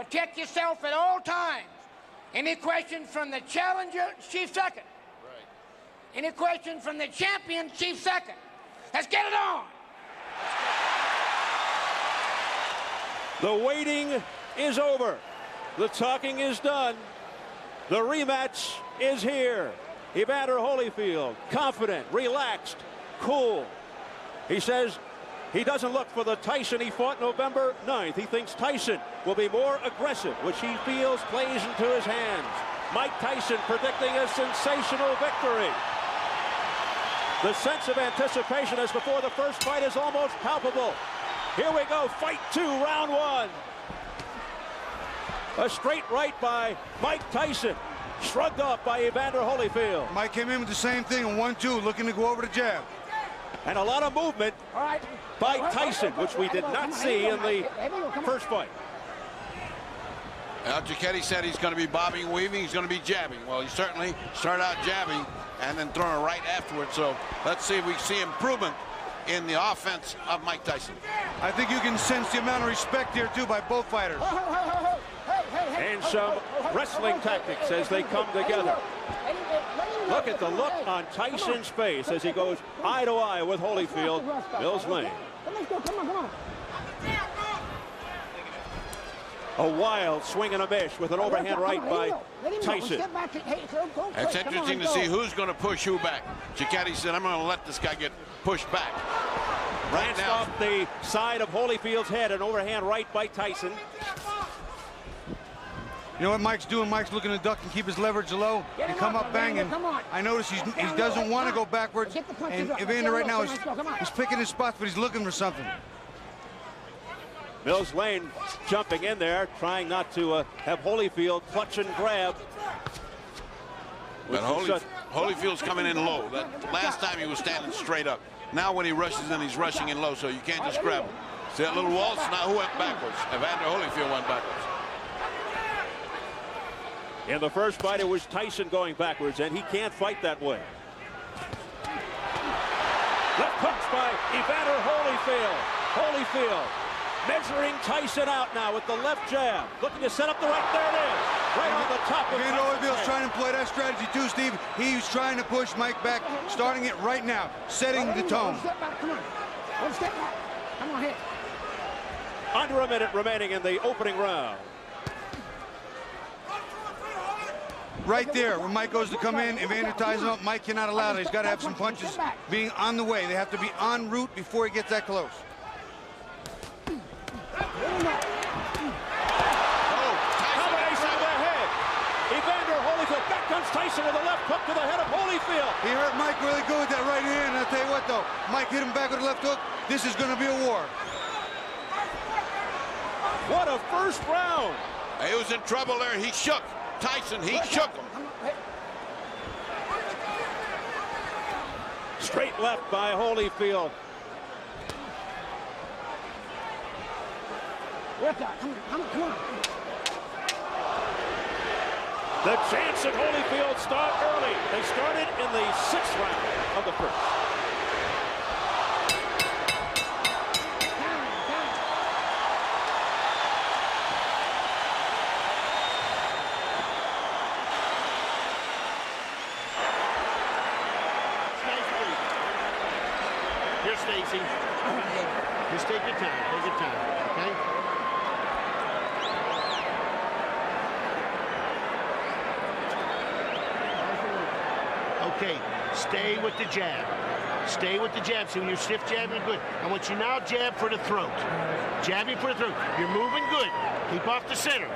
Protect yourself at all times. Any questions from the challenger, chief second. Right. Any questions from the champion, chief second. Let's get it on. The waiting is over. The talking is done. The rematch is here. Evander Holyfield, confident, relaxed, cool. He says he doesn't look for the Tyson he fought November 9th. He thinks Tyson will be more aggressive, which he feels plays into his hands. Mike Tyson predicting a sensational victory. The sense of anticipation as before the first fight is almost palpable. Here we go, fight 2, round 1. A straight right by Mike Tyson, shrugged off by Evander Holyfield. Mike came in with the same thing, a 1-2, looking to go over the jab. And a lot of movement by Tyson, which we did not see in the first fight. Giacchetti said he's going to be bobbing, weaving, he's going to be jabbing. Well, he certainly started out jabbing and then throwing a right afterwards. So let's see if we see improvement in the offense of Mike Tyson. I think you can sense the amount of respect here, too, by both fighters. And some wrestling tactics as they come together. Look at the look on Tyson's face as he goes eye to eye with Holyfield. Mills Lane. A wild swing and a miss with an overhand right by Tyson. It's interesting to see who's going to push who back. Giacchetti said, I'm going to let this guy get pushed back. Right now, off the side of Holyfield's head, an overhand right by Tyson. You know what Mike's doing? Mike's looking to duck and keep his leverage low and come up banging. I notice he doesn't want to go backwards. And Evander right now he's picking his spots, but he's looking for something. Mills Lane jumping in there, trying not to have Holyfield clutch and grab. But Holyfield's coming in low. That last time he was standing straight up. Now when he rushes in, he's rushing in low, so you can't just grab him. See that little waltz? Now who went backwards? Evander Holyfield went backwards. In the first fight, it was Tyson going backwards, and he can't fight that way. Left hooks by Evander Holyfield. Holyfield measuring Tyson out now with the left jab. Looking to set up the right. There it is. Right on the top of Evander Holyfield's trying to play that strategy too, Steve. He's trying to push Mike back, starting it right now, setting the tone. Step back, come on. One step back. Come on, hit. Under a minute remaining in the opening round. Right there, when Mike goes to come in, Evander ties him up. Mike cannot allow that. He's got to have some punches being on the way. They have to be en route before he gets that close. Combination of the head. Evander Holyfield. Back comes Tyson with a left hook to the head of Holyfield. He hurt Mike really good with that right hand. I'll tell you what, though. Mike hit him back with a left hook. This is going to be a war. What a first round. He was in trouble there. He shook. Tyson, he shook him. Straight left by Holyfield. Come on. The chance at Holyfield start early. They started in the 6th round of the first. Here, Stacy. Just take your time, okay? Okay, stay with the jab. Stay with the jab. So when you're stiff jabbing, good. I want you now jab for the throat. Jabbing for the throat. You're moving good. Keep off the center.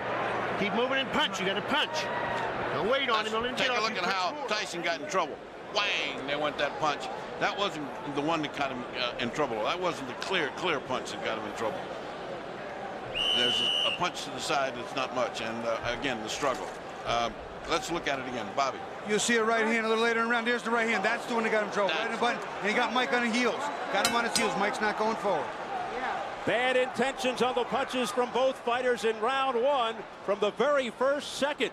Keep moving and punch. You got to punch. Don't wait on him. Don't let him Take get a off. look at how Tyson got in trouble. Whang! They went that punch. That wasn't the one that got him in trouble. That wasn't the clear punch that got him in trouble. There's a punch to the side that's not much, and again, the struggle. Let's look at it again. Bobby. You'll see a right hand a little later in the round. There's the right hand. That's the one that got him in trouble. Right in the button. And he got Mike on the heels. Got him on his heels. Mike's not going forward. Bad intentions on the punches from both fighters in round 1 from the very first second.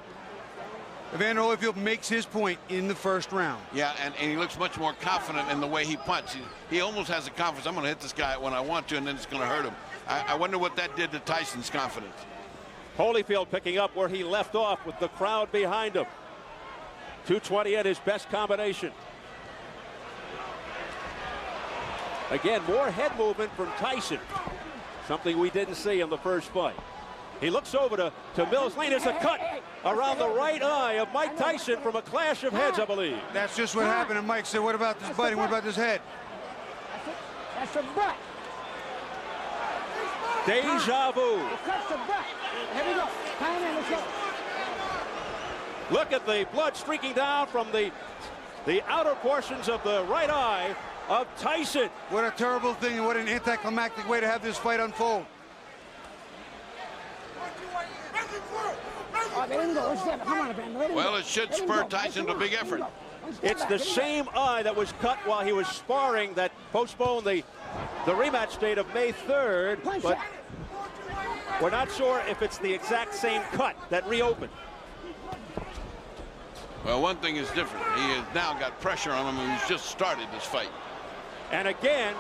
Evander Holyfield makes his point in the first round. Yeah, and he looks much more confident in the way he punches. He almost has the confidence. I'm going to hit this guy when I want to, and then it's going to hurt him. I wonder what that did to Tyson's confidence. Holyfield picking up where he left off with the crowd behind him. 220 at his best combination. Again, more head movement from Tyson. Something we didn't see in the first fight. He looks over to Mills Lane. There's a cut around the right eye of Mike Tyson from a clash of heads, I believe. That's just what happened. And Mike said, what about this butting? What about this head? That's a butt. Deja vu. That's the butt. Here we go. Time in, let's go. Look at the blood streaking down from the outer portions of the right eye of Tyson. What a terrible thing and what an anticlimactic way to have this fight unfold. Oh, they didn't go. Come on, Evander. Well, it should spur Tyson to a big effort. It's the same eye that was cut while he was sparring that postponed the rematch date of May 3rd, but we're not sure if it's the exact same cut that reopened. Well, one thing is different. He has now got pressure on him, and he's just started this fight. And again,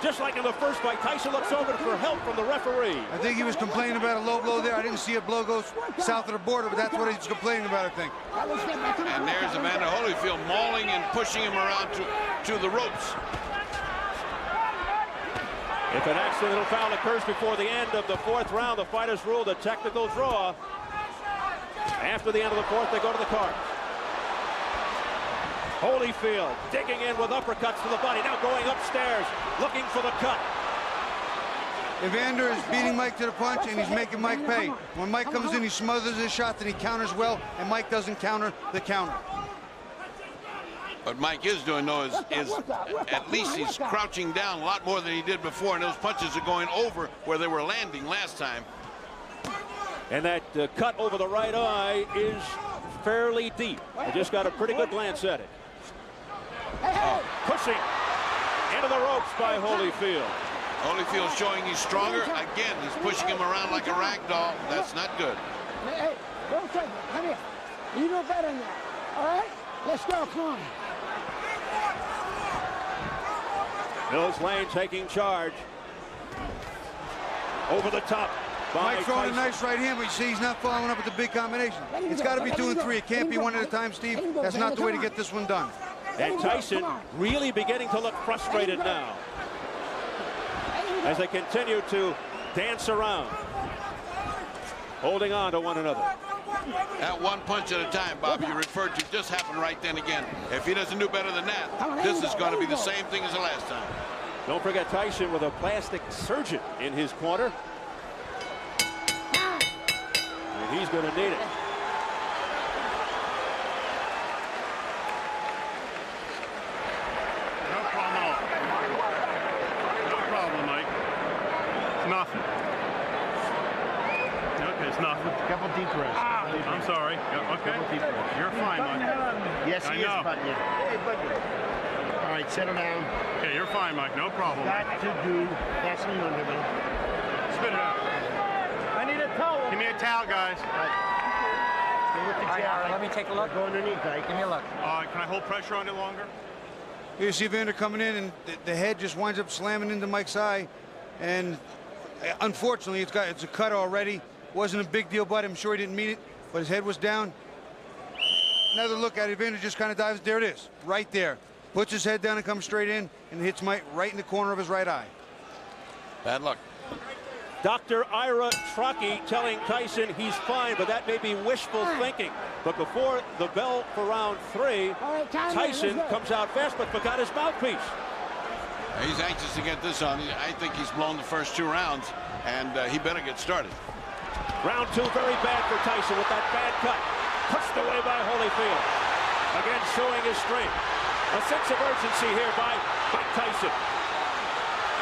just like in the first fight, Tyson looks over for help from the referee. I think he was complaining about a low blow there. I didn't see a blow go south of the border, but that's what he's complaining about, I think. And there's Evander Holyfield mauling and pushing him around to the ropes. If an accidental foul occurs before the end of the fourth round, the fighters ruled a technical draw. After the end of the fourth, they go to the card. Holyfield digging in with uppercuts to the body, now going upstairs, looking for the cut. Evander is beating Mike to the punch, and he's making Mike pay. When Mike comes in, he smothers his shot, and he counters well, and Mike doesn't counter the counter. What Mike is doing, though, is at least he's crouching down a lot more than he did before, and those punches are going over where they were landing last time. And that cut over the right eye is fairly deep. I just got a pretty good glance at it. Pushing into the ropes by Holyfield. Holyfield showing he's stronger. Again, he's pushing him around like a rag doll. That's not good. Hey, don't take it. Come here. You know better than that. All right? Let's go. Come on. Mills Lane taking charge. Over the top. Mike throwing a nice right hand, but you see he's not following up with the big combination. It's got to be 2 and 3. It can't be one at a time, Steve. That's not the way to get this one done. And Tyson really beginning to look frustrated now as they continue to dance around, holding on to one another. That one punch at a time, Bob, you referred to, just happened right then again. If he doesn't do better than that, this is going to be the same thing as the last time. Don't forget Tyson with a plastic surgeon in his corner. And he's going to need it. Nothing. Okay, it's nothing. Couple deep breaths. I'm sorry. Okay. You're fine, Mike. Yes, he is, buddy. Hey, buddy. All right, settle down. Okay, you're fine, Mike. No problem. Got to do Vaseline under me. Spit it out. I need a towel. Give me a towel, guys. Stay with the jab. Let me take a look. Go underneath, Ike. Give me a look. Can I hold pressure on it longer? You see Evander coming in, and the head just winds up slamming into Mike's eye, and unfortunately, it's a cut already. Wasn't a big deal, but I'm sure he didn't mean it, but his head was down. Another look at it, Evander just kind of dives. There it is, right there. Puts his head down and comes straight in and hits Mike right in the corner of his right eye. Bad luck. Dr. Ira Trocchi telling Tyson he's fine, but that may be wishful thinking. But before the bell for round 3, Tyson comes out fast but forgot his mouthpiece. He's anxious to get this on. I think he's blown the first 2 rounds, and he better get started. Round 2 very bad for Tyson with that bad cut. Pushed away by Holyfield. Again showing his strength. A sense of urgency here by Mike Tyson.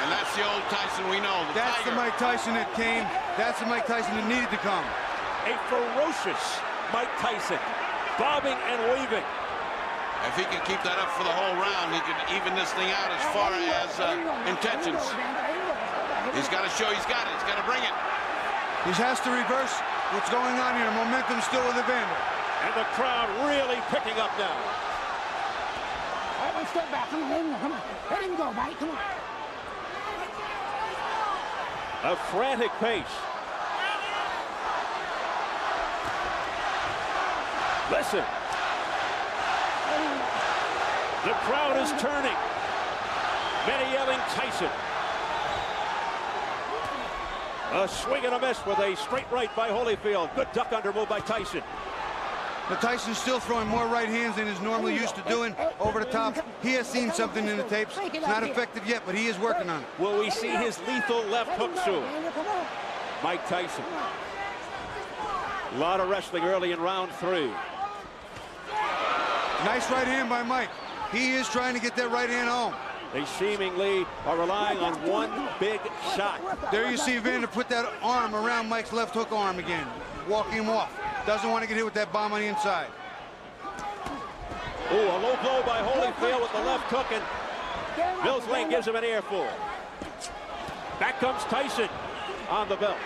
And that's the old Tyson we know. That's the Mike Tyson that came. That's the Mike Tyson that needed to come. A ferocious Mike Tyson. Bobbing and weaving. If he can keep that up for the whole round, he can even this thing out as far as intentions. He's got to show he's got it. He's got to bring it. He has to reverse what's going on here. Momentum still with Evander. And the crowd really picking up now. All right, one step back. Come on, let him go. Come on. Let him go, buddy. Come on. A frantic pace. Listen. The crowd is turning. Many yelling Tyson. A swing and a miss with a straight right by Holyfield. Good duck under move by Tyson. But Tyson's still throwing more right hands than he's normally used to doing over the top. He has seen something in the tapes. It's not effective yet, but he is working on it. Will we see his lethal left hook soon? Mike Tyson. A lot of wrestling early in round 3. Nice right hand by Mike. He is trying to get that right hand home. They seemingly are relying on one big shot. There you see Evander put that arm around Mike's left hook arm again, walking him off. Doesn't want to get hit with that bomb on the inside. Ooh, a low blow by Holyfield with the left hook, and Mills Lane gives him an earful. Back comes Tyson on the belt.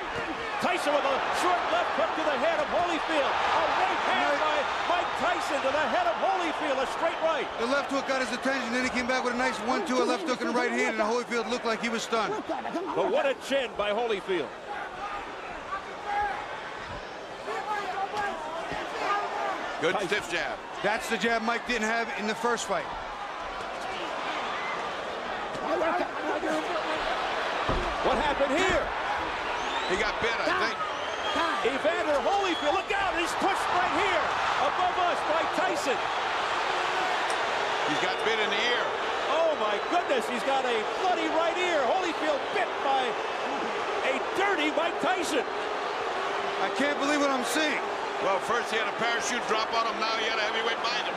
Tyson with a short left hook to the head of Holyfield. A right hand by Mike Tyson to the head of Holyfield, a straight right. The left hook got his attention, then he came back with a nice 1-2, a left hook and a right hand, and Holyfield looked like he was stunned. But what a chin by Holyfield. Good stiff jab. That's the jab Mike didn't have in the first fight. What happened here? He got bit, I think. Evander Holyfield, look out, he's pushed right here, above us by Tyson. He's got bit in the ear. Oh my goodness, he's got a bloody right ear. Holyfield bit by a dirty Mike Tyson. I can't believe what I'm seeing. Well, first he had a parachute drop on him, now he had a heavyweight bind him.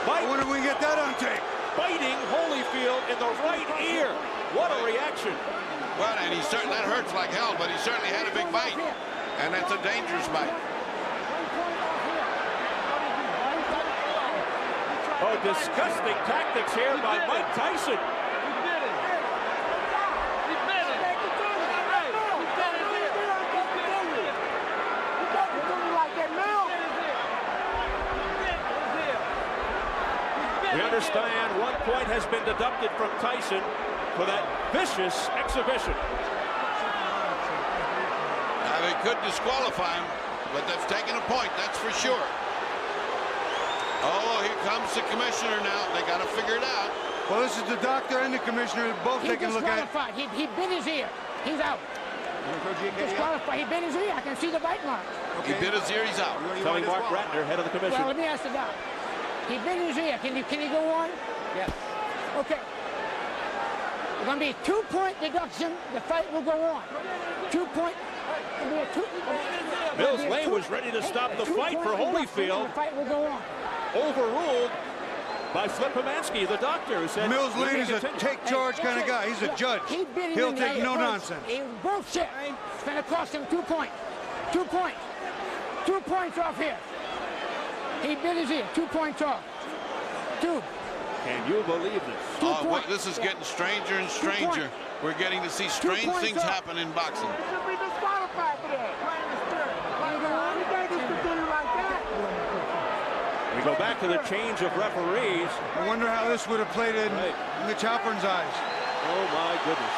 I wonder if we can get that on tape. Biting Holyfield in the right ear. What a reaction. Well, and that hurts like hell, but he certainly had a big bite. And that's a dangerous bite. Oh, disgusting tactics here by Mike Tyson. We understand 1 point has been deducted from Tyson for that vicious exhibition. Now, they could disqualify him, but that's taking a point, that's for sure. Oh, here comes the commissioner now. They got to figure it out. Well, this is the doctor and the commissioner both taking a look at it. He bit his ear. He's out. Disqualified. He bit his ear. I can see the bite mark. Okay. He bit his ear. He's out. Telling Mark Ratner, head of the commission. Well, let me ask the doc. He bit his ear. Can he go on? Yes. Okay. It's going to be a 2-point deduction. The fight will go on. 2 point. Mills Lane was ready to stop the fight for Holyfield. The fight will go on. Overruled by Flip Pomansky, the doctor, who said Mills Lane is a take charge kind of guy. He's a judge. He'll take no nonsense. He bullshit. It's going to cost him 2 points. 2 points. 2 points off here. He bit his ear. 2 points off. 2. Can you believe this? Oh, well, this is getting stranger and stranger. We're getting to see strange things happen in boxing. Should be disqualified for that. We go back to the change of referees. I wonder how this would have played in Mitch Halpern's eyes. Oh my goodness.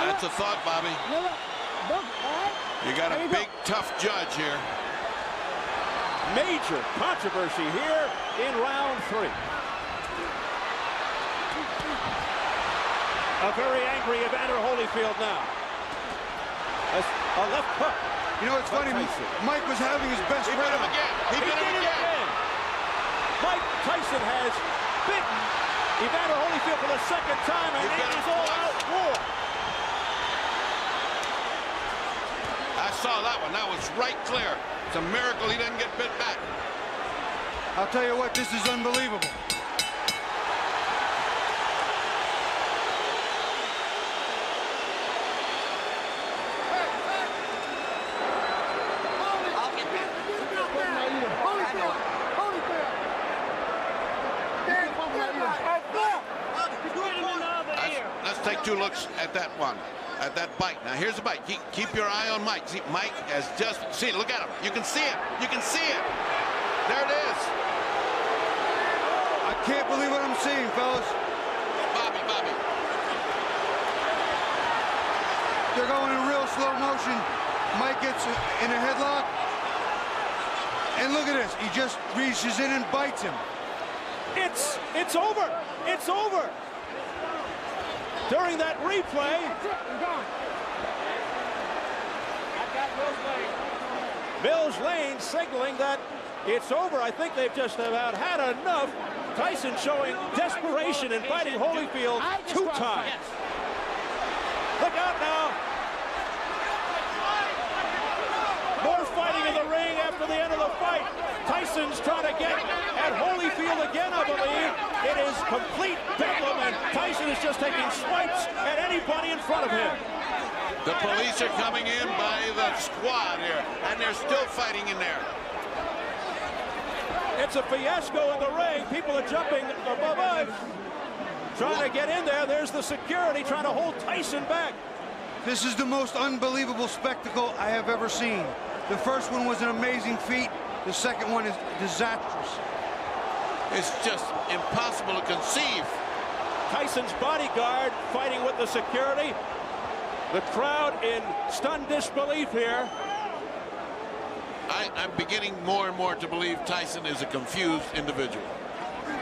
That's a thought, Bobby. You got a big, tough judge here. Major controversy here in round 3. A very angry Evander Holyfield now. A left hook. You know, it's funny. Mike was having his best round. He bit him again. He bit him again. Mike Tyson has bitten Evander Holyfield for the second time, and it is all-out war. I saw that one. That was right clear. It's a miracle he didn't get bit back. I'll tell you what, this is unbelievable. Let's take 2 looks at that one, at that bite. Now here's the bite. Keep your eye on Mike. See, Mike has just seen. Look at him. You can see it. You can see it. There it is. I can't believe what I'm seeing, fellas. Bobby. They're going in real slow motion. Mike gets in a headlock. And look at this. He just reaches in and bites him. It's over. It's over. During that replay, That's it. I'm gone. Mills Lane signaling that it's over. I think they've just about had enough. Tyson showing desperation in fighting Holyfield 2 times. Look out now. More fighting in the ring after the end of the fight. Tyson's trying to get at Holyfield again, I believe. It is complete bedlam, and Tyson is just taking swipes at anybody in front of him. The police are coming in by the squad here, and they're still fighting in there. It's a fiasco in the ring. People are jumping above us, trying to get in there. There's the security trying to hold Tyson back. This is the most unbelievable spectacle I have ever seen. The first one was an amazing feat. The second one is disastrous. It's just impossible to conceive. Tyson's bodyguard fighting with the security. The crowd in stunned disbelief here. I'm beginning more and more to believe Tyson is a confused individual.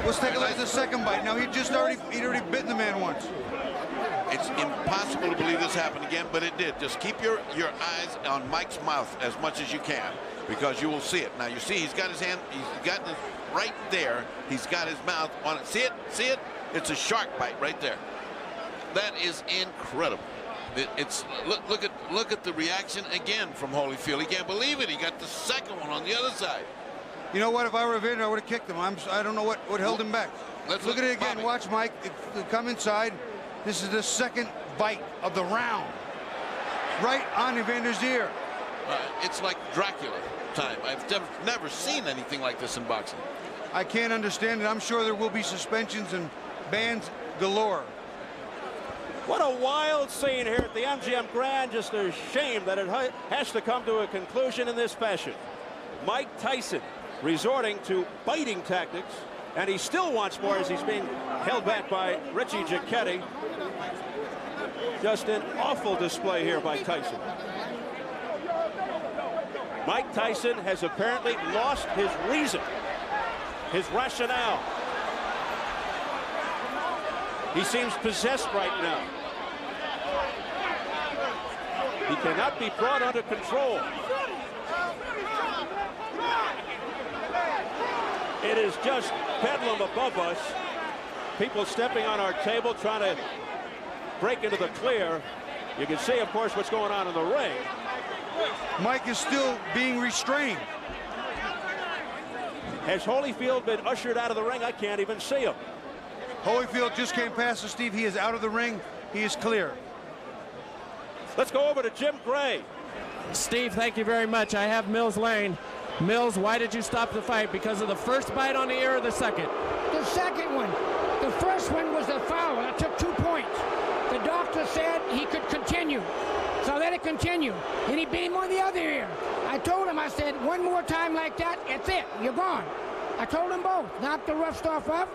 Let's take a look at the second bite. Now, he'd already bitten the man once. It's impossible to believe this happened again, but it did. Just keep your eyes on Mike's mouth as much as you can, because you will see it. Now, you see he's got his hand, he's got this right there. He's got his mouth on it. See it? See it? It's a shark bite right there. That is incredible. Look at the reaction again from Holyfield. He can't believe it. He got the second one on the other side. You know what? If I were Evander, I would have kicked him. I don't know what held him back. Let's look at it again. Bobby. Watch, Mike. Come inside. This is the second bite of the round. Right on Evander's ear. It's like Dracula time. I've never seen anything like this in boxing. I can't understand it. I'm sure there will be suspensions and bans galore. What a wild scene here at the MGM Grand. Just a shame that it has to come to a conclusion in this fashion. Mike Tyson resorting to biting tactics, and he still wants more as he's being held back by Richie Giacchetti. Just an awful display here by Tyson. Mike Tyson has apparently lost his reason, his rationale. He seems possessed right now. He cannot be brought under control. It is just bedlam above us. People stepping on our table, trying to break into the clear. You can see, of course, what's going on in the ring. Mike is still being restrained. Has Holyfield been ushered out of the ring? I can't even see him. Holyfield just came past us, Steve. He is out of the ring. He is clear. Let's go over to Jim Gray. Steve, thank you very much. I have Mills Lane. Mills, why did you stop the fight? Because of the first bite on the ear or the second? The second one. The first one was a foul. I took 2 points. The doctor said he could continue. So let it continue. And he beat him on the other ear. I told him, I said, one more time like that, it's it. You're gone. I told them both. Knocked the rough stuff off.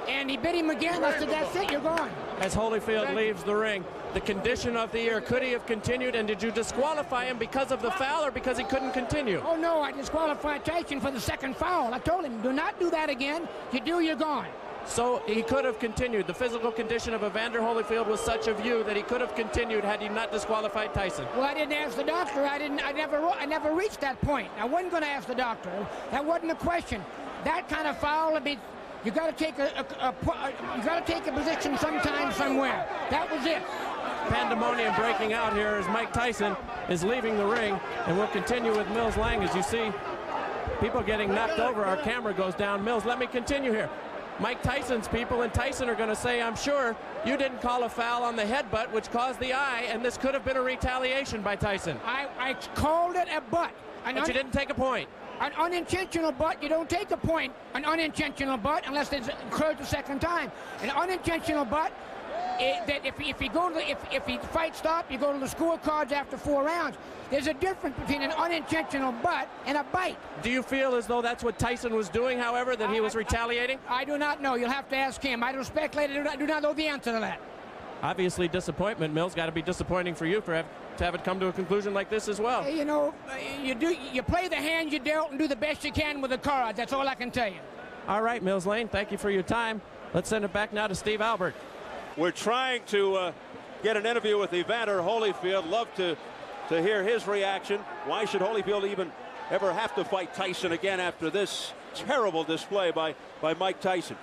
And he bit him again. I said, that's it. You're gone. As Holyfield leaves the ring, the condition of the ear, could he have continued? And did you disqualify him because of the foul or because he couldn't continue? Oh, no. I disqualified Tyson for the second foul. I told him, do not do that again. You do, you're gone. So he could have continued. The physical condition of Evander Holyfield was such of you that he could have continued had he not disqualified Tyson. Well, I didn't ask the doctor. I never reached that point. I wasn't going to ask the doctor. That wasn't a question. That kind of foul, I mean, you got to take a position sometime, somewhere. That was it. Pandemonium breaking out here as Mike Tyson is leaving the ring, and we'll continue with Mills Lang. As you see, people getting knocked over. Our camera goes down. Mills, let me continue here. Mike Tyson's people and Tyson are going to say, I'm sure you didn't call a foul on the headbutt, which caused the eye, and this could have been a retaliation by Tyson. I called it a butt. But you didn't take a point. An unintentional butt, you don't take a point. An unintentional butt, unless it occurs the second time. An unintentional butt, that if he fight stop, you go to the scorecards after 4 rounds. There's a difference between an unintentional butt and a bite. Do you feel as though that's what Tyson was doing, however, that he was retaliating? I do not know. You'll have to ask him. I don't speculate. I do not know the answer to that. obviously disappointment. Mills, got to be disappointing for you to have it come to a conclusion like this as well. You know, you play the hand you dealt and do the best you can with the cards. That's all I can tell you. All right, Mills Lane, thank you for your time. Let's send it back now to Steve Albert. We're trying to get an interview with Evander Holyfield. Love to hear his reaction. Why should Holyfield even ever have to fight Tyson again after this terrible display by Mike Tyson?